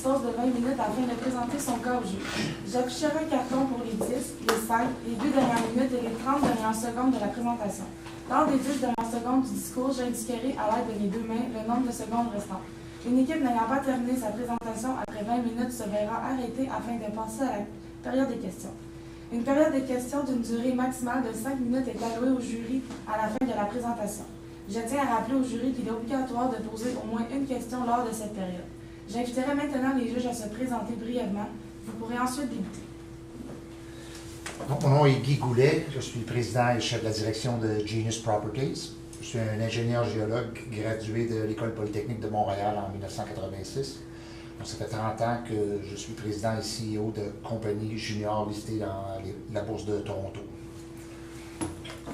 dispose de 20 minutes afin de présenter son cas au jury. J'afficherai un carton pour les 10, les 5, les 2 dernières minutes et les 30 dernières secondes de la présentation. Lors des 10 dernières secondes du discours, j'indiquerai à l'aide de mes 2 mains le nombre de secondes restantes. Une équipe n'ayant pas terminé sa présentation après 20 minutes se verra arrêtée afin de passer à la période des questions. Une période de questions d'une durée maximale de 5 minutes est allouée au jury à la fin de la présentation. Je tiens à rappeler au jury qu'il est obligatoire de poser au moins une question lors de cette période. J'inviterai maintenant les juges à se présenter brièvement. Vous pourrez ensuite débuter. Donc, mon nom est Guy Goulet, je suis le président et chef de la direction de Genius Properties. Je suis un ingénieur géologue gradué de l'École polytechnique de Montréal en 1986. Donc, ça fait 30 ans que je suis président et CEO de compagnies juniors listées dans la bourse de Toronto.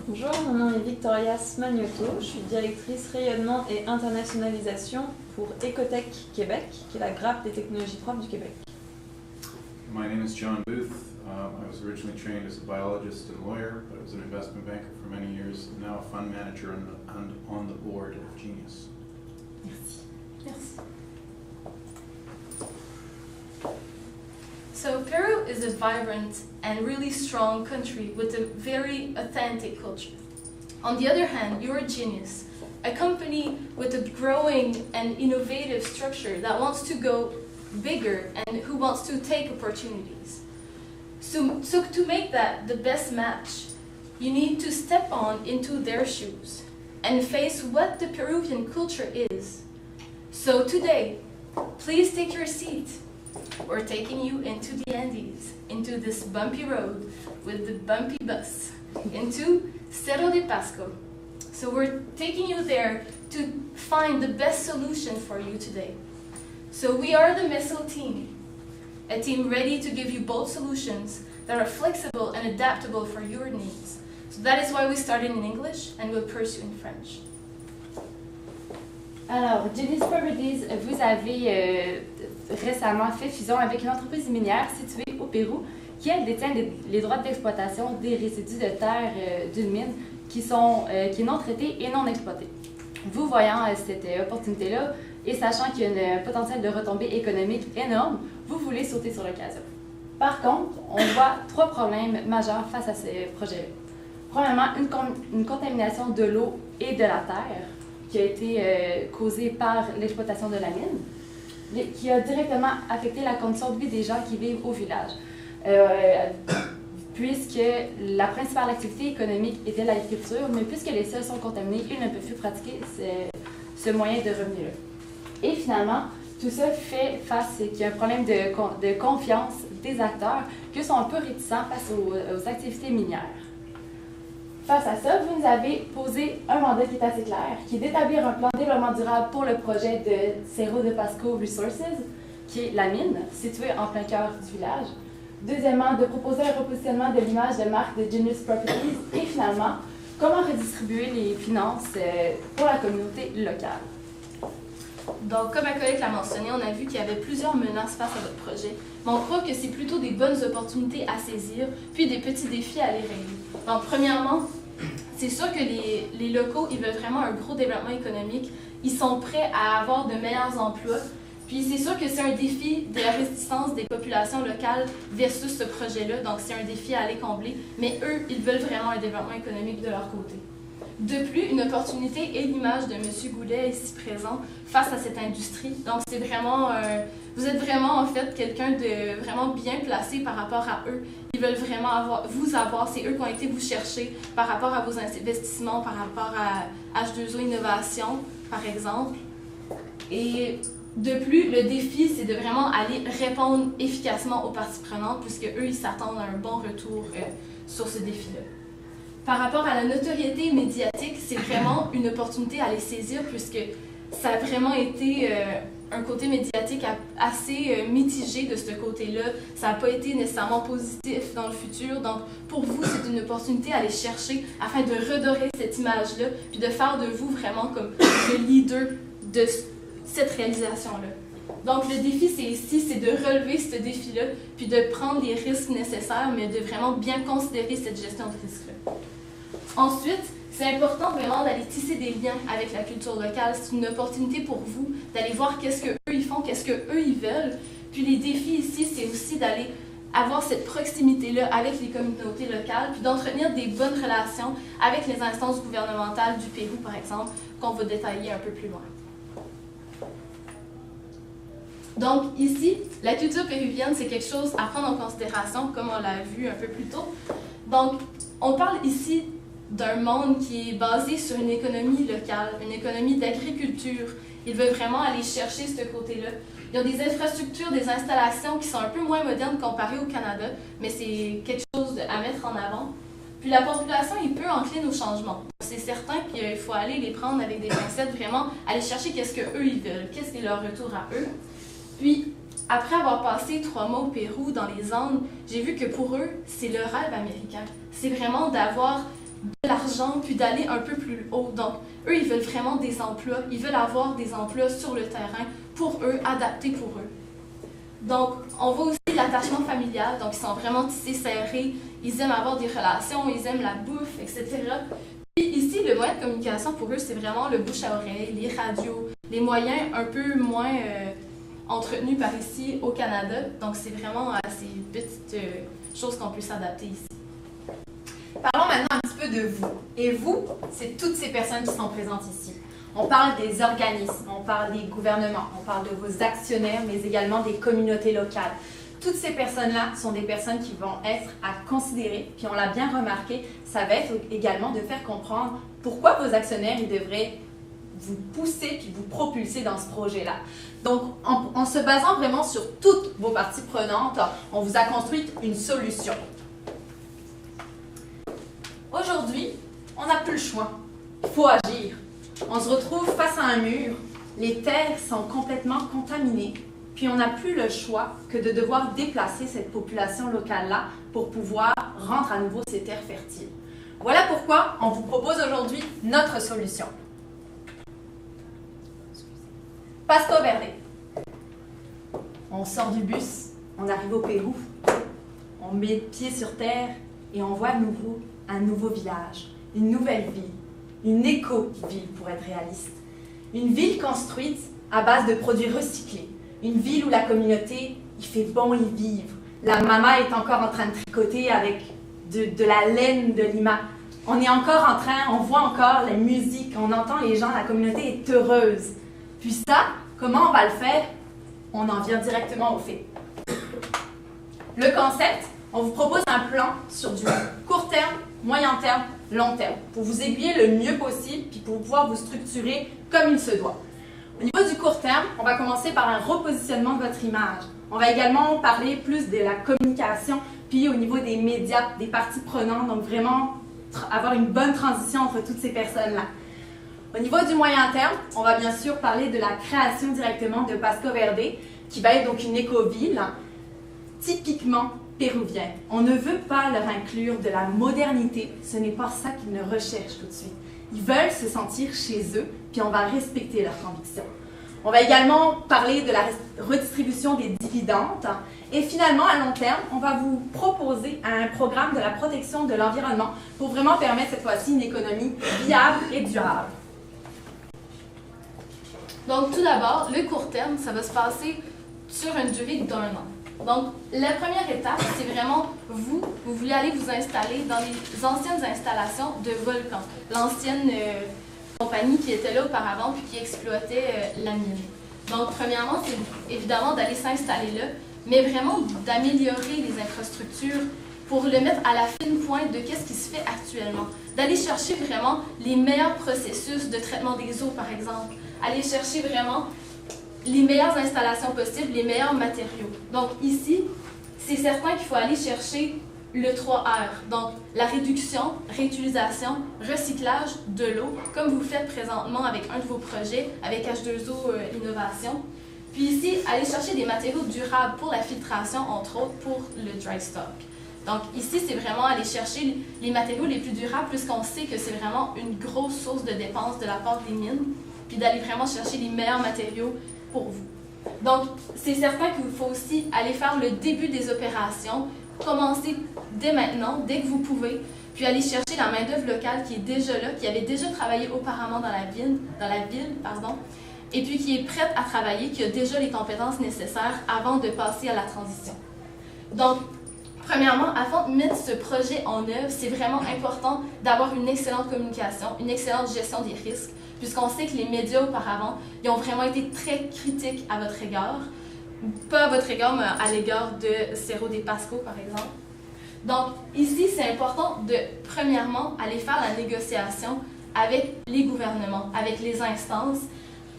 Bonjour, mon nom est Victoria Smagnoto, je suis directrice rayonnement et internationalisation pour Ecotech Québec, qui est la grappe des technologies propres du Québec. My name is John Booth. I was originally trained as a biologist and lawyer, but I was an investment banker for many years, and now a fund manager and on the board of Genius. Merci. Merci. So Peru is a vibrant and really strong country with a very authentic culture. On the other hand, you're a Genius, a company with a growing and innovative structure that wants to go bigger and who wants to take opportunities. So to make that the best match, you need to step on into their shoes and face what the Peruvian culture is. So today, please take your seat. We're taking you into the Andes, into this bumpy road with the bumpy bus, into Cerro de Pasco. So we're taking you there to find the best solution for you today. So we are the MESO team, a team ready to give you bold solutions that are flexible and adaptable for your needs. So that is why we started in English and we'll pursue in French. Alors, Genius Properties, vous avez récemment fait fusion avec une entreprise minière située au Pérou qui, elle, détient les droits d'exploitation des résidus de terre d'une mine qui est non traitée et non exploitée. Vous, voyant cette opportunité-là et sachant qu'il y a un potentiel de retombée économique énorme, vous voulez sauter sur l'occasion. Par contre, on voit 3 problèmes majeurs face à ce projet-là. Premièrement, une contamination de l'eau et de la terre qui a été causée par l'exploitation de la mine, qui a directement affecté la condition de vie des gens qui vivent au village. Puisque la principale activité économique était l'agriculture, mais puisque les sols sont contaminés, ils ne peuvent plus pratiquer ce moyen de revenu-là. Et finalement, tout ça fait face qu'il y a un problème de confiance des acteurs, qui sont un peu réticents face aux activités minières. Face à ça, vous nous avez posé un mandat qui est assez clair, qui est d'établir un plan de développement durable pour le projet de Cerro de Pasco Resources, qui est la mine, située en plein cœur du village. Deuxièmement, de proposer un repositionnement de l'image de marque de Genius Properties. Et finalement, comment redistribuer les finances pour la communauté locale. Donc, comme ma collègue l'a mentionné, on a vu qu'il y avait plusieurs menaces face à votre projet, mais on croit que c'est plutôt des bonnes opportunités à saisir, puis des petits défis à les régler. Donc, premièrement, c'est sûr que les locaux, ils veulent vraiment un gros développement économique. Ils sont prêts à avoir de meilleurs emplois. Puis c'est sûr que c'est un défi de la résistance des populations locales versus ce projet-là. Donc, c'est un défi à aller combler. Mais eux, ils veulent vraiment un développement économique de leur côté. De plus, une opportunité est l'image de M. Goulet ici présent face à cette industrie. Donc, c'est vraiment, vous êtes vraiment en fait quelqu'un de vraiment bien placé par rapport à eux. Ils veulent vraiment vous avoir, c'est eux qui ont été vous chercher par rapport à vos investissements, par rapport à H2O Innovation, par exemple. Et de plus, le défi, c'est de vraiment aller répondre efficacement aux parties prenantes, puisque eux, ils s'attendent à un bon retour sur ce défi-là. Par rapport à la notoriété médiatique, c'est vraiment une opportunité à les saisir puisque ça a vraiment été un côté médiatique assez mitigé de ce côté-là. Ça n'a pas été nécessairement positif dans le futur. Donc, pour vous, c'est une opportunité à aller chercher afin de redorer cette image-là puis de faire de vous vraiment comme le leader de cette réalisation-là. Donc, le défi, c'est de relever ce défi-là puis de prendre les risques nécessaires, mais de vraiment bien considérer cette gestion de risque-là. Ensuite, c'est important vraiment d'aller tisser des liens avec la culture locale. C'est une opportunité pour vous d'aller voir qu'est-ce qu'eux ils font, qu'est-ce qu'eux ils veulent, Puis les défis ici, c'est aussi d'aller avoir cette proximité-là avec les communautés locales, puis d'entretenir des bonnes relations avec les instances gouvernementales du Pérou, par exemple, qu'on va détailler un peu plus loin. Donc ici, la culture péruvienne, c'est quelque chose à prendre en considération, comme on l'a vu un peu plus tôt. Donc, on parle ici d'un monde qui est basé sur une économie locale, une économie d'agriculture. Ils veulent vraiment aller chercher ce côté-là. Ils ont des infrastructures, des installations qui sont un peu moins modernes comparées au Canada, mais c'est quelque chose à mettre en avant. Puis la population est peu encline au changement. C'est certain qu'il faut aller les prendre avec des pincettes, vraiment aller chercher qu'est-ce qu'eux ils veulent, qu'est-ce qui est leur retour à eux. Puis, après avoir passé 3 mois au Pérou, dans les Andes, j'ai vu que pour eux, c'est le rêve américain. C'est vraiment d'avoir de l'argent, puis d'aller un peu plus haut. Donc, eux, ils veulent vraiment des emplois. Ils veulent avoir des emplois sur le terrain, pour eux, adaptés pour eux. Donc, on voit aussi l'attachement familial. Donc, ils sont vraiment tissés serrés. Ils aiment avoir des relations, ils aiment la bouffe, etc. Puis ici, le moyen de communication, pour eux, c'est vraiment le bouche à oreille, les radios, les moyens un peu moins entretenus par ici au Canada. Donc, c'est vraiment à ces petites choses qu'on peut s'adapter ici. Parlons maintenant un petit peu de vous. Et vous, c'est toutes ces personnes qui sont présentes ici. On parle des organismes, on parle des gouvernements, on parle de vos actionnaires, mais également des communautés locales. Toutes ces personnes-là sont des personnes qui vont être à considérer, puis on l'a bien remarqué, ça va être également de faire comprendre pourquoi vos actionnaires ils devraient vous pousser puis vous propulser dans ce projet-là. Donc, en se basant vraiment sur toutes vos parties prenantes, on vous a construit une solution. Aujourd'hui, on n'a plus le choix. Il faut agir. On se retrouve face à un mur, les terres sont complètement contaminées, puis on n'a plus le choix que de devoir déplacer cette population locale-là pour pouvoir rendre à nouveau ces terres fertiles. Voilà pourquoi on vous propose aujourd'hui notre solution. Pasto Verde. On sort du bus, on arrive au Pérou, on met pied sur terre et on voit à nouveau un nouveau village, une nouvelle ville, une éco-ville pour être réaliste. Une ville construite à base de produits recyclés, une ville où la communauté, il fait bon y vivre. La maman est encore en train de tricoter avec de la laine de lima. On est encore en train, on voit encore la musique, on entend les gens, la communauté est heureuse. Puis ça, comment on va le faire? On en vient directement au fait. Le concept, on vous propose un plan sur du court terme, moyen terme, long terme, pour vous aiguiller le mieux possible, puis pour pouvoir vous structurer comme il se doit. Au niveau du court terme, on va commencer par un repositionnement de votre image. On va également parler plus de la communication, puis au niveau des médias, des parties prenantes, donc vraiment avoir une bonne transition entre toutes ces personnes-là. Au niveau du moyen terme, on va bien sûr parler de la création directement de Pasto Verde, qui va être donc une éco-ville typiquement péruvienne. On ne veut pas leur inclure de la modernité, ce n'est pas ça qu'ils ne recherchent tout de suite. Ils veulent se sentir chez eux, puis on va respecter leurs convictions. On va également parler de la redistribution des dividendes. Et finalement, à long terme, on va vous proposer un programme de la protection de l'environnement pour vraiment permettre cette fois-ci une économie viable et durable. Donc, tout d'abord, le court terme, ça va se passer sur une durée d'1 an. Donc, la première étape, c'est vraiment vous voulez aller vous installer dans les anciennes installations de Volcan, l'ancienne compagnie qui était là auparavant puis qui exploitait la mine. Donc, premièrement, c'est évidemment d'aller s'installer là, mais vraiment d'améliorer les infrastructures pour le mettre à la fine pointe de qu'est-ce qui se fait actuellement. D'aller chercher vraiment les meilleurs processus de traitement des eaux, par exemple. Aller chercher vraiment les meilleures installations possibles, les meilleurs matériaux. Donc ici, c'est certain qu'il faut aller chercher le 3R. Donc la réduction, réutilisation, recyclage de l'eau, comme vous le faites présentement avec un de vos projets, avec H2O Innovation. Puis ici, aller chercher des matériaux durables pour la filtration, entre autres pour le dry stock. Donc ici, c'est vraiment aller chercher les matériaux les plus durables, puisqu'on sait que c'est vraiment une grosse source de dépenses de la part des mines, puis d'aller vraiment chercher les meilleurs matériaux pour vous. Donc, c'est certain qu'il faut aussi aller faire le début des opérations, commencer dès maintenant, dès que vous pouvez, puis aller chercher la main-d'œuvre locale qui est déjà là, qui avait déjà travaillé auparavant dans la ville, et puis qui est prête à travailler, qui a déjà les compétences nécessaires avant de passer à la transition. Donc, premièrement, avant de mettre ce projet en œuvre, c'est vraiment important d'avoir une excellente communication, une excellente gestion des risques, puisqu'on sait que les médias auparavant, ils ont vraiment été très critiques à votre égard. Pas à votre égard, mais à l'égard de Cerro de Pasco, par exemple. Donc, ici, c'est important de, premièrement, aller faire la négociation avec les gouvernements, avec les instances,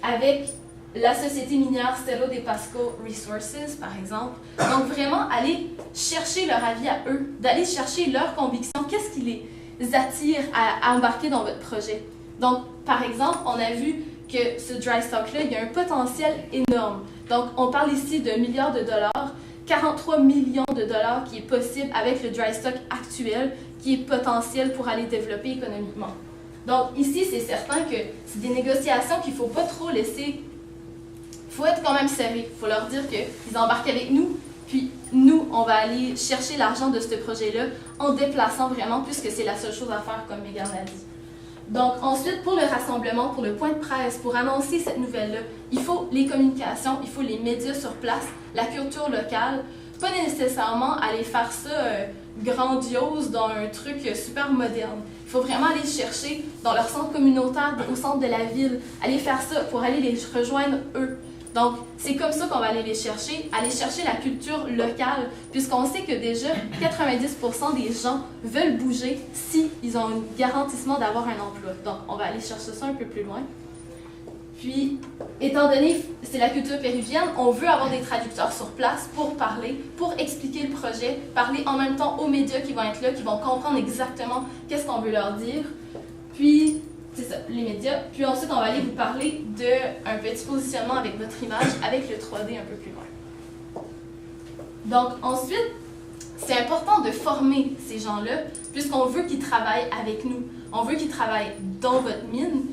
avec la société minière Cerro de Pasco Resources, par exemple. Donc, vraiment, aller chercher leur avis à eux, d'aller chercher leurs convictions, qu'est-ce qui les attire à embarquer dans votre projet. Donc, par exemple, on a vu que ce dry stock-là, il y a un potentiel énorme. Donc, on parle ici de milliards de dollars, 43 millions de dollars qui est possible avec le dry stock actuel, qui est potentiel pour aller développer économiquement. Donc, ici, c'est certain que c'est des négociations qu'il ne faut pas trop laisser. Il faut être quand même sérieux. Il faut leur dire qu'ils embarquent avec nous, puis nous, on va aller chercher l'argent de ce projet-là en déplaçant vraiment, puisque c'est la seule chose à faire, comme Megan l'a dit. Donc, ensuite, pour le rassemblement, pour le point de presse, pour annoncer cette nouvelle-là, il faut les communications, il faut les médias sur place, la culture locale, pas nécessairement aller faire ça grandiose dans un truc super moderne. Il faut vraiment aller chercher dans leur centre communautaire, au centre de la ville, aller faire ça pour aller les rejoindre eux. Donc, c'est comme ça qu'on va aller chercher la culture locale, puisqu'on sait que déjà 90% des gens veulent bouger s'ils ont un garantissement d'avoir un emploi. Donc, on va aller chercher ça un peu plus loin. Puis, étant donné que c'est la culture péruvienne, on veut avoir des traducteurs sur place pour parler, pour expliquer le projet, parler en même temps aux médias qui vont être là, qui vont comprendre exactement qu'est-ce qu'on veut leur dire. Puis, c'est ça, les médias. Puis ensuite, on va aller vous parler d'un petit positionnement avec votre image, avec le 3D un peu plus loin. Donc, ensuite, c'est important de former ces gens-là, puisqu'on veut qu'ils travaillent avec nous. On veut qu'ils travaillent dans votre mine.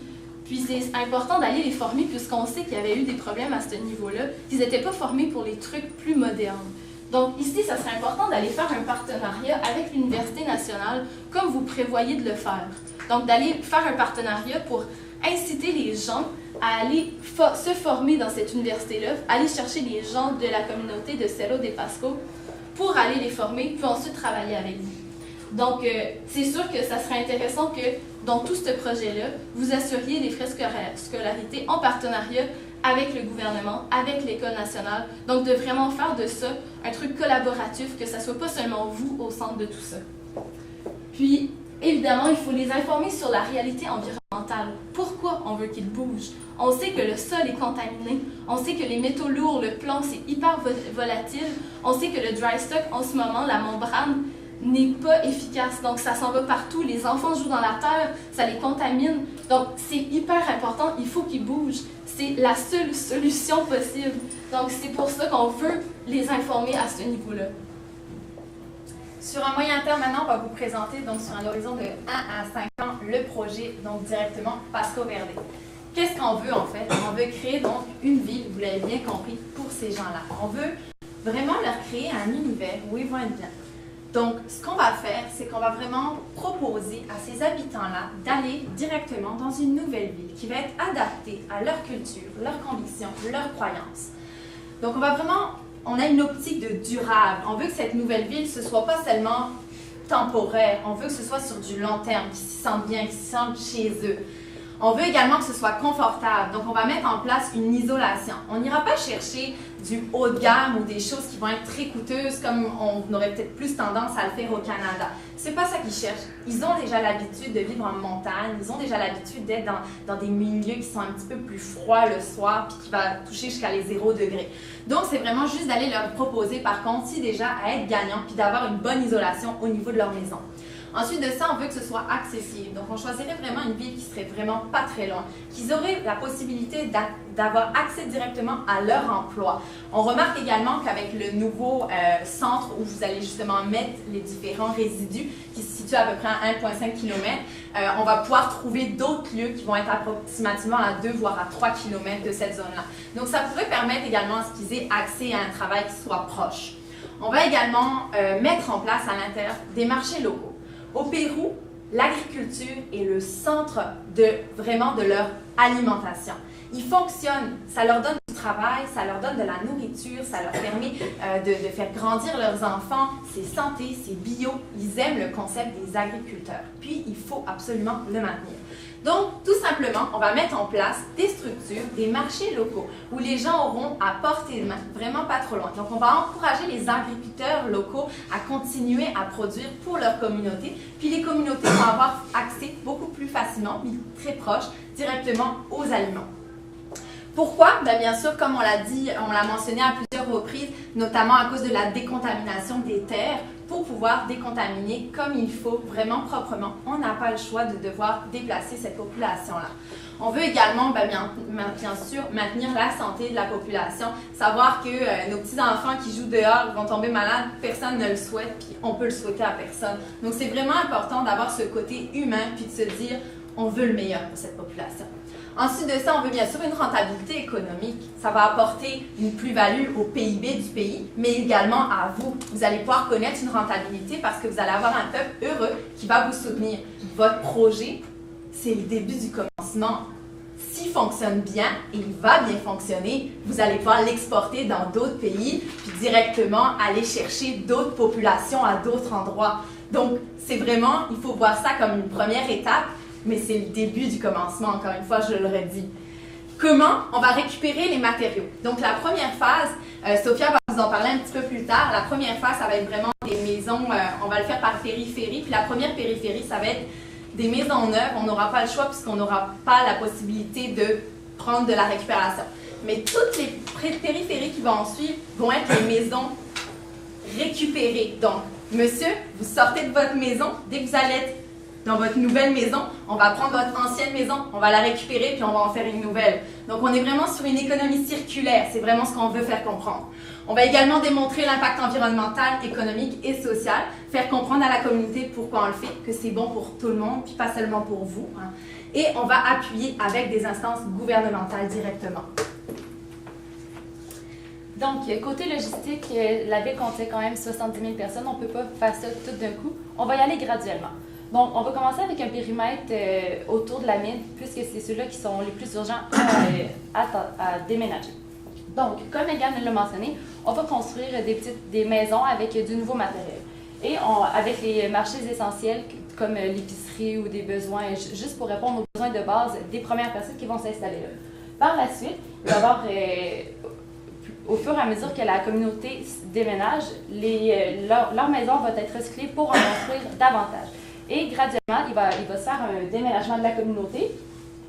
Puis c'est important d'aller les former, puisqu'on sait qu'il y avait eu des problèmes à ce niveau-là, qu'ils n'étaient pas formés pour les trucs plus modernes. Donc ici, ça serait important d'aller faire un partenariat avec l'Université nationale, comme vous prévoyez de le faire. Donc d'aller faire un partenariat pour inciter les gens à aller se former dans cette université-là, aller chercher les gens de la communauté de Cerro de Pasco pour aller les former, puis ensuite travailler avec vous. Donc c'est sûr que ça serait intéressant que dans tout ce projet-là, vous assuriez les frais de scolarité en partenariat avec le gouvernement, avec l'École nationale. Donc, de vraiment faire de ça un truc collaboratif, que ça ne soit pas seulement vous au centre de tout ça. Puis, évidemment, il faut les informer sur la réalité environnementale. Pourquoi on veut qu'ils bougent? On sait que le sol est contaminé. On sait que les métaux lourds, le plomb, c'est hyper volatile. On sait que le dry stock, en ce moment, la membrane, n'est pas efficace. Donc, ça s'en va partout. Les enfants jouent dans la terre, ça les contamine. Donc, c'est hyper important. Il faut qu'ils bougent. C'est la seule solution possible. Donc, c'est pour ça qu'on veut les informer à ce niveau-là. Sur un moyen terme, maintenant, on va vous présenter, donc sur un horizon de 1 à 5 ans, le projet, donc directement Pasco Verde. Qu'est-ce qu'on veut, en fait? On veut créer, donc, une ville, vous l'avez bien compris, pour ces gens-là. On veut vraiment leur créer un univers où ils vont être bien. Donc, ce qu'on va faire, c'est qu'on va vraiment proposer à ces habitants-là d'aller directement dans une nouvelle ville qui va être adaptée à leur culture, leurs convictions, leurs croyances. Donc, on a une optique de durable. On veut que cette nouvelle ville, ce ne soit pas seulement temporaire. On veut que ce soit sur du long terme, qu'ils s'y sentent bien, qu'ils s'y sentent chez eux. On veut également que ce soit confortable. Donc, on va mettre en place une isolation. On n'ira pas chercher du haut de gamme ou des choses qui vont être très coûteuses comme on aurait peut-être plus tendance à le faire au Canada. C'est pas ça qu'ils cherchent. Ils ont déjà l'habitude de vivre en montagne. Ils ont déjà l'habitude d'être dans des milieux qui sont un petit peu plus froids le soir puis qui va toucher jusqu'à les 0 degrés. Donc, c'est vraiment juste d'aller leur proposer, par contre, si déjà à être gagnant puis d'avoir une bonne isolation au niveau de leur maison. Ensuite de ça, on veut que ce soit accessible. Donc, on choisirait vraiment une ville qui serait vraiment pas très loin, qu'ils auraient la possibilité d'avoir accès directement à leur emploi. On remarque également qu'avec le nouveau centre où vous allez justement mettre les différents résidus, qui se situent à peu près à 1,5 km, on va pouvoir trouver d'autres lieux qui vont être approximativement à 2 voire à 3 km de cette zone-là. Donc, ça pourrait permettre également à ce qu'ils aient accès à un travail qui soit proche. On va également mettre en place à l'intérieur des marchés locaux. Au Pérou, l'agriculture est le centre de leur alimentation. Ils fonctionnent, ça leur donne du travail, ça leur donne de la nourriture, ça leur permet de faire grandir leurs enfants, c'est santé, c'est bio, ils aiment le concept des agriculteurs. Puis, il faut absolument le maintenir. Donc, tout simplement, on va mettre en place des structures, des marchés locaux, où les gens auront à portée de main, vraiment pas trop loin. Donc, on va encourager les agriculteurs locaux à continuer à produire pour leur communauté, puis les communautés vont avoir accès beaucoup plus facilement, mais très proche, directement aux aliments. Pourquoi? Bien sûr, comme on l'a dit, on l'a mentionné à plusieurs reprises, notamment à cause de la décontamination des terres. Pour pouvoir décontaminer comme il faut, vraiment proprement, on n'a pas le choix de devoir déplacer cette population-là. On veut également, bien sûr, maintenir la santé de la population, savoir que nos petits-enfants qui jouent dehors vont tomber malades, personne ne le souhaite, puis on peut le souhaiter à personne. Donc, c'est vraiment important d'avoir ce côté humain, puis de se dire, on veut le meilleur pour cette population. Ensuite de ça, on veut bien sûr une rentabilité économique. Ça va apporter une plus-value au PIB du pays, mais également à vous. Vous allez pouvoir connaître une rentabilité parce que vous allez avoir un peuple heureux qui va vous soutenir. Votre projet, c'est le début du commencement. S'il fonctionne bien, et il va bien fonctionner, vous allez pouvoir l'exporter dans d'autres pays, puis directement aller chercher d'autres populations à d'autres endroits. Donc, c'est vraiment, il faut voir ça comme une première étape, mais c'est le début du commencement, encore une fois, je le redis. Comment? On va récupérer les matériaux. Donc, la première phase, Sophia va vous en parler un petit peu plus tard. La première phase, ça va être vraiment des maisons, on va le faire par périphérie. Puis la première périphérie, ça va être des maisons neuves. On n'aura pas le choix puisqu'on n'aura pas la possibilité de prendre de la récupération. Mais toutes les périphéries qui vont en suivre vont être les maisons récupérées. Donc, monsieur, vous sortez de votre maison, dès que vous allez être dans votre nouvelle maison, on va prendre votre ancienne maison, on va la récupérer, puis on va en faire une nouvelle. Donc, on est vraiment sur une économie circulaire. C'est vraiment ce qu'on veut faire comprendre. On va également démontrer l'impact environnemental, économique et social, faire comprendre à la communauté pourquoi on le fait, que c'est bon pour tout le monde, puis pas seulement pour vous. Et on va appuyer avec des instances gouvernementales directement. Donc, côté logistique, la ville comptait quand même 70 000 personnes. On ne peut pas faire ça tout d'un coup. On va y aller graduellement. Donc, on va commencer avec un périmètre autour de la mine, puisque c'est ceux-là qui sont les plus urgents à déménager. Donc, comme Megan l'a mentionné, on va construire des maisons avec du nouveau matériel. Et avec les marchés essentiels, comme l'épicerie ou des besoins, juste pour répondre aux besoins de base des premières personnes qui vont s'installer là. Par la suite, il va y avoir, au fur et à mesure que la communauté déménage, leur maison va être recyclée pour en construire davantage. Et graduellement, il va se faire un déménagement de la communauté.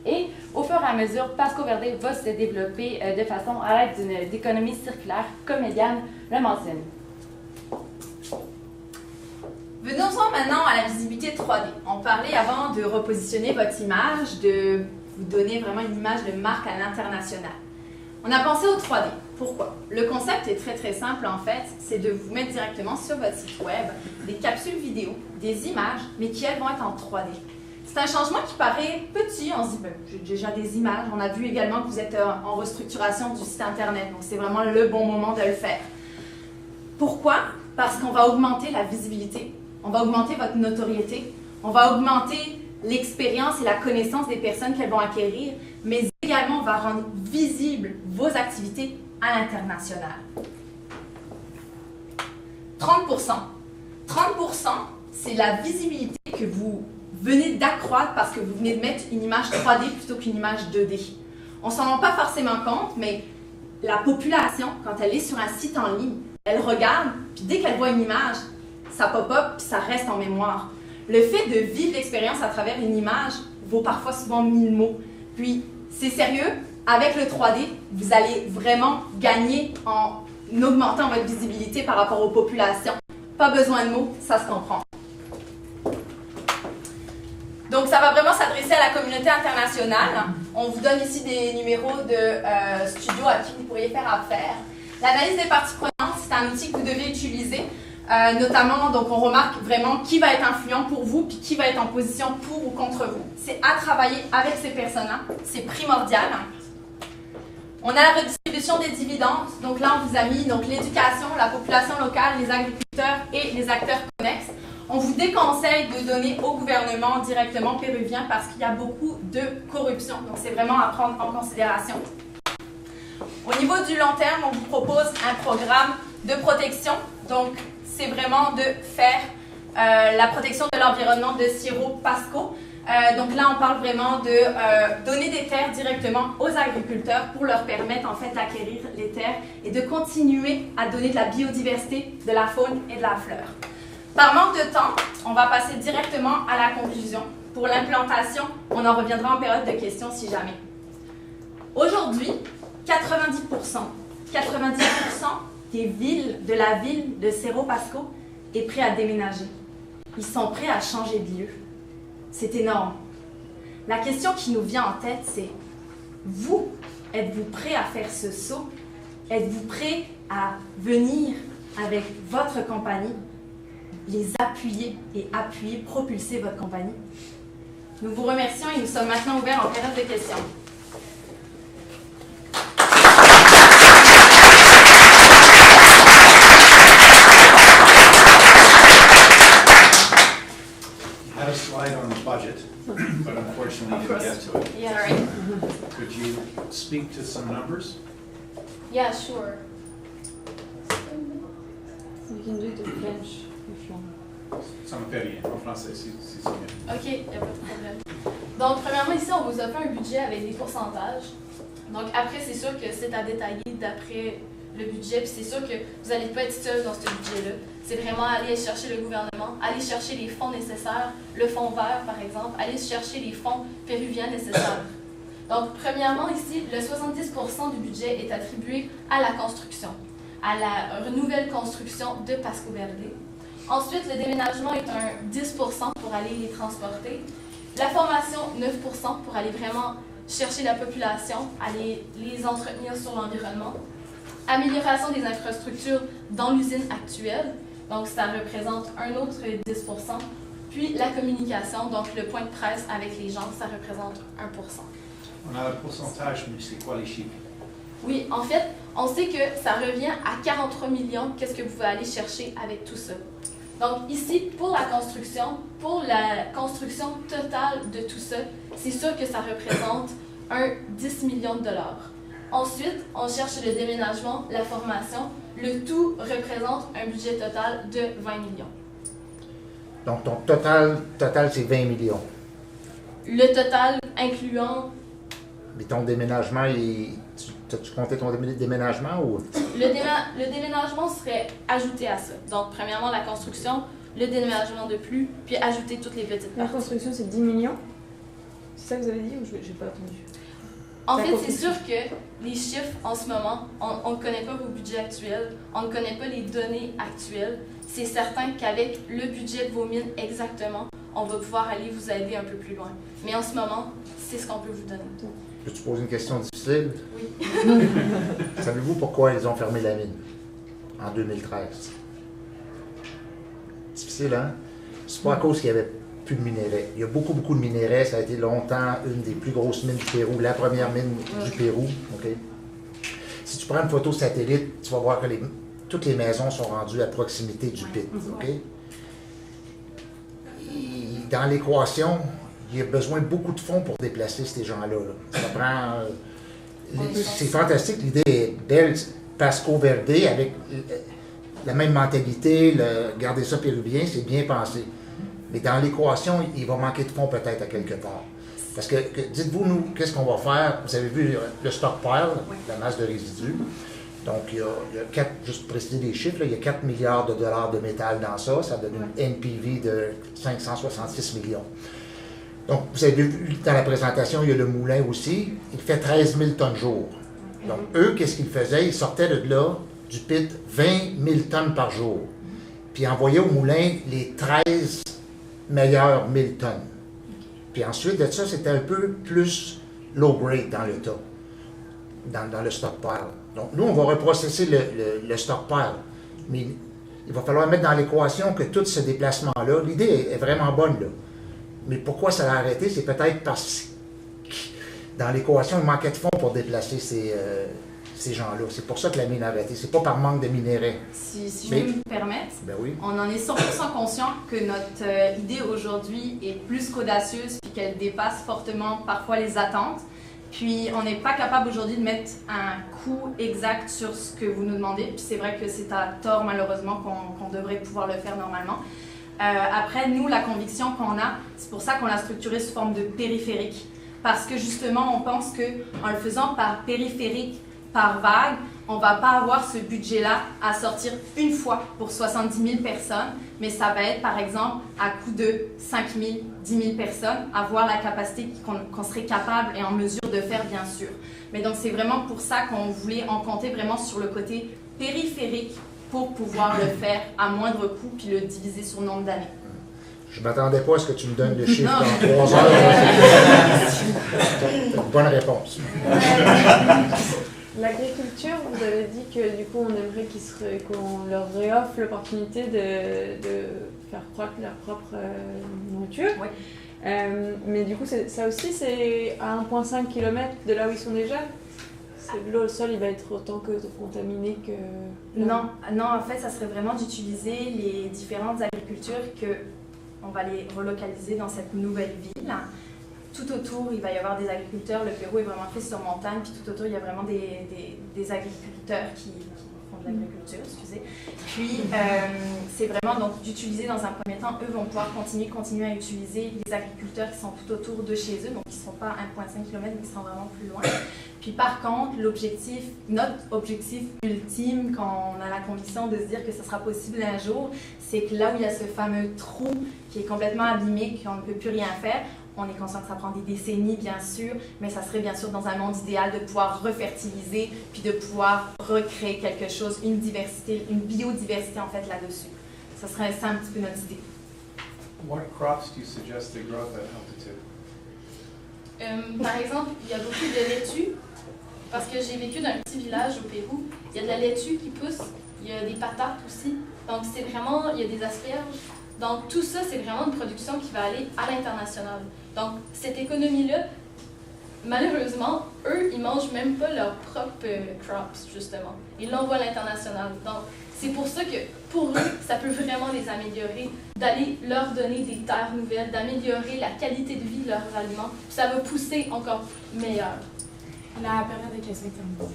Et au fur et à mesure, Pasco Verde va se développer de façon à l'aide d'une économie circulaire, comme Megan l'a mentionné. Venons-en maintenant à la visibilité 3D. On parlait avant de repositionner votre image, de vous donner vraiment une image de marque à l'international. On a pensé au 3D. Pourquoi? Le concept est très très simple en fait, c'est de vous mettre directement sur votre site web des capsules vidéo, des images, mais qui elles vont être en 3D. C'est un changement qui paraît petit, on se dit, j'ai déjà des images, on a vu également que vous êtes en restructuration du site internet, donc c'est vraiment le bon moment de le faire. Pourquoi? Parce qu'on va augmenter la visibilité, on va augmenter votre notoriété, on va augmenter l'expérience et la connaissance des personnes qu'elles vont acquérir, mais également on va rendre visibles vos activités à l'international. 30%. 30%, c'est la visibilité que vous venez d'accroître parce que vous venez de mettre une image 3D plutôt qu'une image 2D. On ne s'en rend pas forcément compte, mais la population, quand elle est sur un site en ligne, elle regarde, puis dès qu'elle voit une image, ça pop-up, puis ça reste en mémoire. Le fait de vivre l'expérience à travers une image vaut parfois souvent 1000 mots. Puis, c'est sérieux, avec le 3D, vous allez vraiment gagner en augmentant votre visibilité par rapport aux populations. Pas besoin de mots, ça se comprend. Donc, ça va vraiment s'adresser à la communauté internationale. On vous donne ici des numéros de studios à qui vous pourriez faire affaire. L'analyse des parties prenantes, c'est un outil que vous devez utiliser. Notamment, donc, on remarque vraiment qui va être influent pour vous puis qui va être en position pour ou contre vous. C'est à travailler avec ces personnes-là. C'est primordial. On a la redistribution des dividendes. Donc là, on vous a mis l'éducation, la population locale, les agriculteurs et les acteurs connexes. On vous déconseille de donner au gouvernement directement péruvien parce qu'il y a beaucoup de corruption. Donc, c'est vraiment à prendre en considération. Au niveau du long terme, on vous propose un programme de protection. Donc, c'est vraiment de faire la protection de l'environnement de Cerro Pasco. Donc là, on parle vraiment de donner des terres directement aux agriculteurs pour leur permettre en fait d'acquérir les terres et de continuer à donner de la biodiversité, de la faune et de la fleur. Par manque de temps, on va passer directement à la conclusion. Pour l'implantation, on en reviendra en période de questions si jamais. Aujourd'hui, 90% des villes de la ville de Cerro Pasco est prêt à déménager. Ils sont prêts à changer de lieu. C'est énorme. La question qui nous vient en tête, c'est vous, êtes-vous prêt à faire ce saut? Êtes-vous prêt à venir avec votre compagnie, les appuyer et appuyer, propulser votre compagnie? Nous vous remercions et nous sommes maintenant ouverts en période de questions. I had a slide on the budget, but unfortunately didn't get to it. Yeah, right. Could you speak to some numbers? Yeah, sure. You can do it in French if you want. Ça me fait rien, en français, si c'est bien. OK, il n'y a pas de problème. Donc, premièrement, ici, on vous a fait un budget avec des pourcentages. Donc, après, c'est sûr que c'est à détailler d'après le budget, puis c'est sûr que vous n'allez pas être seul dans ce budget-là. C'est vraiment aller chercher le gouvernement, aller chercher les fonds nécessaires, le fonds vert, par exemple, aller chercher les fonds péruviens nécessaires. Donc, premièrement, ici, le 70% du budget est attribué à la construction, à la nouvelle construction de Pasco Verde. Ensuite, le déménagement est un 10% pour aller les transporter. La formation, 9% pour aller vraiment chercher la population, aller les entretenir sur l'environnement. Amélioration des infrastructures dans l'usine actuelle, donc ça représente un autre 10%. Puis la communication, donc le point de presse avec les gens, ça représente 1%. On a le pourcentage, mais c'est quoi les chiffres? Oui, en fait, on sait que ça revient à 43 millions, qu'est-ce que vous pouvez aller chercher avec tout ça. Donc ici, pour la construction totale de tout ça, c'est sûr que ça représente un 10 millions de dollars. Ensuite, on cherche le déménagement, la formation. Le tout représente un budget total de 20 millions. Donc, ton total c'est 20 millions. Le total incluant... Mais ton déménagement, as-tu compté ton déménagement ou? Le déménagement serait ajouté à ça. Donc, premièrement, la construction, le déménagement de plus, puis ajouter toutes les petites La parties. construction, c'est 10 millions? C'est ça que vous avez dit ou je n'ai pas entendu? En fait, c'est sûr que les chiffres en ce moment, on ne connaît pas vos budgets actuels, on ne connaît pas les données actuelles. C'est certain qu'avec le budget de vos mines exactement, on va pouvoir aller vous aider un peu plus loin. Mais en ce moment, c'est ce qu'on peut vous donner. Peux-tu poser une question difficile? Oui. Savez-vous pourquoi ils ont fermé la mine en 2013? Difficile, hein? C'est pas à cause qu'il y avait plus de minerais. Il y a beaucoup de minerais. Ça a été longtemps une des plus grosses mines du Pérou, la première mine du Pérou. Okay? Si tu prends une photo satellite, tu vas voir que toutes les maisons sont rendues à proximité du pit. Okay? Et dans l'équation, il y a besoin de beaucoup de fonds pour déplacer ces gens-là. Là. Ça prend... c'est fantastique, l'idée est belle. Pasco Verde, avec la même mentalité, garder ça péruvien, c'est bien pensé. Mais dans l'équation, il va manquer de fonds peut-être à quelque part. Parce que dites-vous, nous, qu'est-ce qu'on va faire? Vous avez vu le stockpile, la masse de résidus. Donc, il y a 4, juste pour préciser les chiffres, là, il y a 4 milliards de dollars de métal dans ça. Ça donne une NPV de 566 millions. Donc, vous avez vu dans la présentation, il y a le moulin aussi. Il fait 13 000 tonnes jour. Donc, eux, qu'est-ce qu'ils faisaient? Ils sortaient de là, du pit, 20 000 tonnes par jour. Puis, ils envoyaient au moulin les 13 meilleures 1000 tonnes. Puis ensuite de ça, c'était un peu plus low grade dans le tas, dans le stockpile. Donc, nous, on va reprocesser le stockpile. Mais il va falloir mettre dans l'équation que tout ce déplacement-là, l'idée est vraiment bonne, là. Mais pourquoi ça a arrêté? C'est peut-être parce que dans l'équation, il manquait de fonds pour déplacer ces gens-là. C'est pour ça que la mine a arrêté. C'est pas par manque de minerais. Si je Mais- peux me permettre, Ben oui. on en est 100% conscient que notre idée aujourd'hui est plus qu'audacieuse puis qu'elle dépasse fortement parfois les attentes. Puis on n'est pas capable aujourd'hui de mettre un coût exact sur ce que vous nous demandez. Puis c'est vrai que c'est à tort malheureusement qu'on devrait pouvoir le faire normalement. Après, nous, la conviction qu'on a, c'est pour ça qu'on l'a structuré sous forme de périphérique. Parce que justement, on pense qu'en le faisant par périphérique, par vague, on ne va pas avoir ce budget-là à sortir une fois pour 70 000 personnes, mais ça va être par exemple à coût de 5 000, 10 000 personnes, avoir la capacité qu'on serait capable et en mesure de faire bien sûr. Mais donc c'est vraiment pour ça qu'on voulait en compter vraiment sur le côté périphérique pour pouvoir le faire à moindre coût puis le diviser sur nombre d'années. Je m'attendais pas à ce que tu me donnes le chiffre Non. en 3 heures. C'est une bonne réponse. L'agriculture, vous avez dit que du coup on aimerait qu'on leur réoffre l'opportunité de faire croître leur propre nourriture. Oui. Mais du coup, ça aussi, c'est à 1,5 km de là où ils sont déjà. Le sol, il va être autant que contaminé que... Non, en fait, ça serait vraiment d'utiliser les différentes agricultures on va les relocaliser dans cette nouvelle ville. Tout autour, il va y avoir des agriculteurs. Le Pérou est vraiment fait sur montagne, puis tout autour, il y a vraiment des agriculteurs qui font de l'agriculture, excusez. Puis, c'est vraiment donc d'utiliser dans un premier temps, eux vont pouvoir continuer à utiliser les agriculteurs qui sont tout autour de chez eux, donc qui ne sont pas à 1,5 km, mais qui sont vraiment plus loin. Puis par contre, notre objectif ultime, quand on a la conviction de se dire que ce sera possible un jour, c'est que là où il y a ce fameux trou qui est complètement abîmé, qu'on ne peut plus rien faire, on est conscient que ça prend des décennies, bien sûr, mais ça serait bien sûr dans un monde idéal de pouvoir refertiliser, puis de pouvoir recréer quelque chose, une biodiversité en fait là-dessus. Ça serait ça un petit peu notre idée. What crops do you suggest they grow at that altitude? Par exemple, il y a beaucoup de laitue, parce que j'ai vécu dans un petit village au Pérou. Il y a de la laitue qui pousse, il y a des patates aussi. Donc c'est vraiment, il y a des asperges. Donc tout ça, c'est vraiment une production qui va aller à l'international. Donc cette économie-là, malheureusement, eux, ils mangent même pas leurs propres crops, justement. Ils l'envoient à l'international. Donc c'est pour ça que, pour eux, ça peut vraiment les améliorer, d'aller leur donner des terres nouvelles, d'améliorer la qualité de vie de leurs aliments. Puis ça va pousser encore meilleur. La période de questions est terminée.